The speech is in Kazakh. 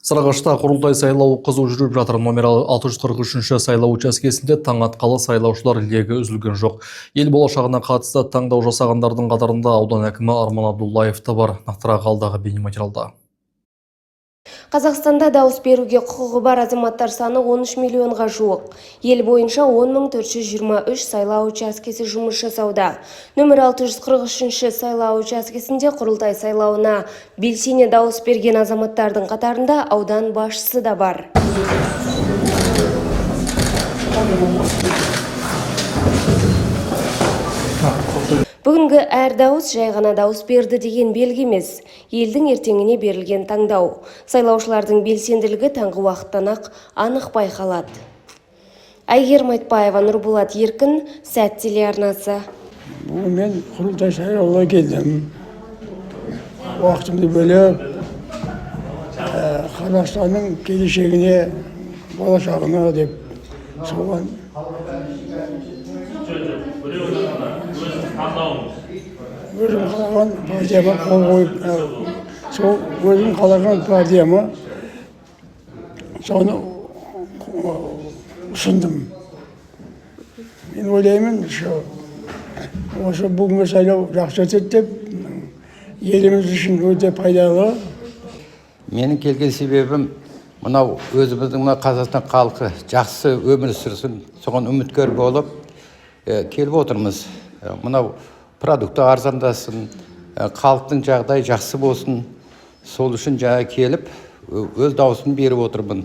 Сарыағашта құрылтай сайлау қызу жүріп жатыр. Номер 643 сайлау учаскесінде таң атқалы сайлаушылар легі үзілген жоқ. Ел болашағына қатысты таңдау жасағандардың қатарында аудан әкімі Арман Абдуллаев та бар. Нақтырақ алдағы бейнематериалда. Қазақстанда дауыс беруге құқығы бар азаматтар саны 13 миллионға жуық. Ел бойынша 10.423 сайлау учаскесі жұмыс жасауда. Нөмір 643 сайлау учаскесінде құрылтай сайлауына белсене дауыс берген азаматтардың қатарында аудан басшысы да бар. Бүгінгі әр дауыс жай ғана дауыс берді деген белгі емес, елдің ертеңіне берілген таңдау. Сайлаушылардың белсенділігі таңғы уақыттан-ақ анық байқалады. Әйгерім Айтбаева, Нұрболат Еркін, Сәт телеарнасы. Мен құрылтай сайлауға келдім. Уақытымды бөліп, Қазақстанның келешегіне, болашағына деп соған. Өзім қалаған партияма қол қойып, сол өзім қалаған партияма соны ұсындым. Мен ойлаймын, осы бүгінгі сайлау жақсы өтеді деп, еліміз үшін өте пайдалы. Менің келген себебім, мынау өзіміздің Қазақстан халқы жақсы өмір сүрсін, соған үміткер болып келіп отырмыз. Мынау продукты арзандасын, халықтың жағдайы жақсы болсын, сол үшін жаңа келіп өз дауысын беріп отырмын.